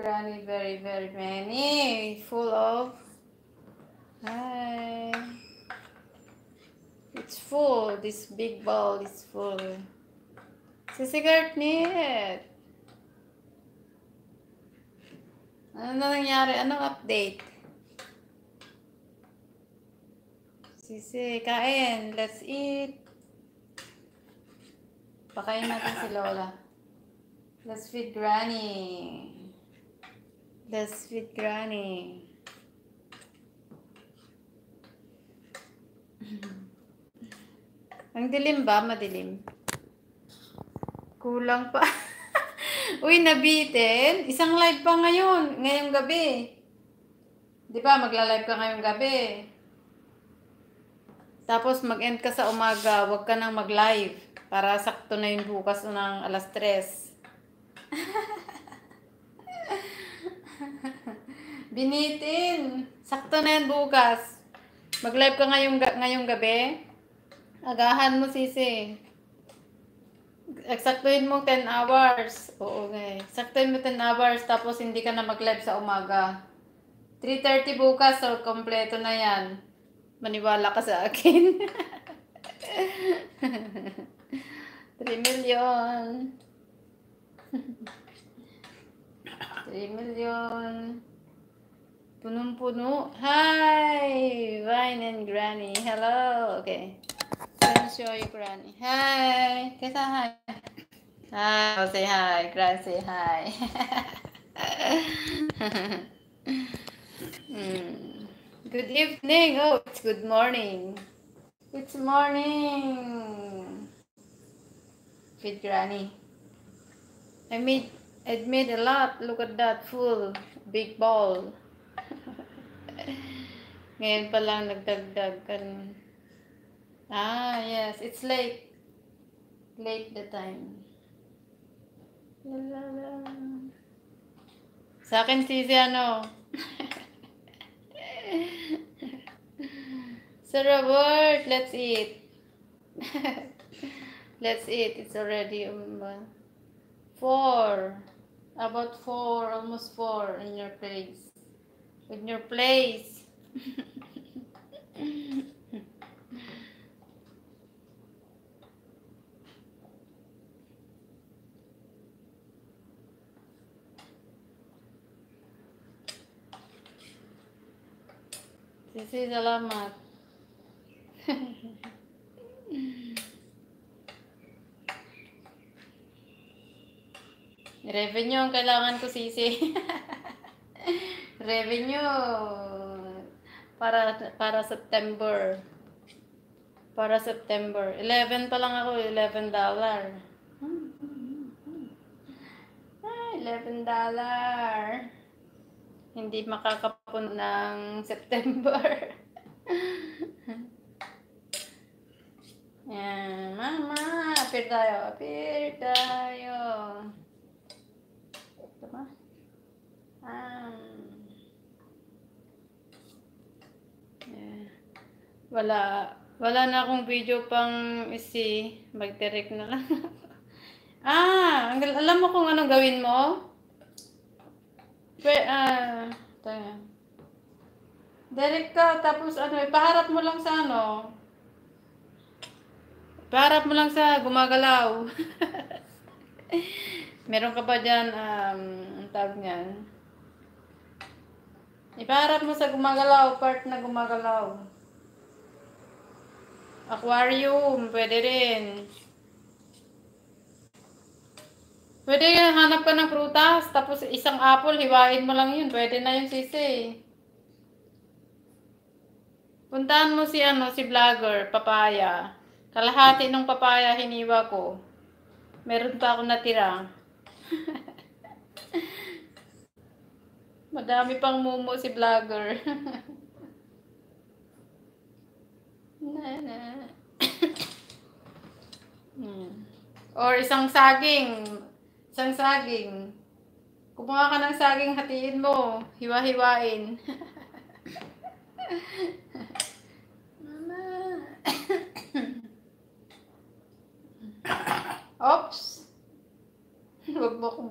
Granny, very, very many. Full of... Hi. It's full. This big bowl is full. Sisi Gartnett. Ano na nangyari? Anong update? Sisi, kain. Let's eat. Pakain natin si Lola. Let's feed Granny. Let's feed Granny. Ang dilim ba? Madilim. Kulang pa. Uy, nabitin. Isang live pa ngayon. Ngayong gabi. Di ba, magla-live ka ngayong gabi. Tapos mag-end ka sa umaga. Huwag ka nang mag-live. Para sakto na yun bukas ng alas 3. Binitin. Sakto na yan bukas. Mag-live ka ngayong gabi. Agahan mo, Sisi. Eksaktuhin mo 10 hours. Oo, okay. Eksaktuhin mo 10 hours tapos hindi ka na mag-live sa umaga. 3:30 bukas, so kompleto na yan. Maniwala ka sa akin. 3 million. 3 million. Punong-puno. Hi! Vine and Granny. Hello. Okay. Let me show you Granny. Hi. Kaysa hi. Hi. Oh, say hi. Granny, say hi. Good evening. Oh, it's good morning. It's morning. Feed Granny. I made a lot. Look at that. Full. Big bowl. Ngayon pa lang nagdagdag ka. Ah, yes. It's late. Late the time. La, la, la. Sa akin, Sisi, ano? Sir Robert, let's eat. Let's eat. It's already 4. About 4. Almost 4 in your place. In your place. Sisi, salamat. Revenue ang kailangan ko, Sisi. Revenue. Para September. Para September. 11 pa lang ako. $11. $11. Hindi makakapun ng September. Yan. Mama, apir tayo. Apir tayo. Ito ba? Yeah. Wala na akong video pang isi. Mag-direct na lang. Alam mo kung anong gawin mo? Tayo. Direct ka, tapos ipaharap mo lang sa ipaharap mo lang sa gumagalaw. Meron ka ba dyan, ang tawag niyan? Ipaharap mo sa gumagalaw, part na gumagalaw. Aquarium, pwede rin. Pwede hanap ka ng prutas, tapos isang apple, hiwain mo lang yun. Pwede na yung Sisi. Puntahan mo si vlogger, papaya. Kalahati ng papaya hiniwa ko. Meron pa ako natira. Madami pang mumo si vlogger. Or isang saging. Kumuha ka ng saging, hatiin mo. Hiwa-hiwain. Mama. Oops. Huwag mo akong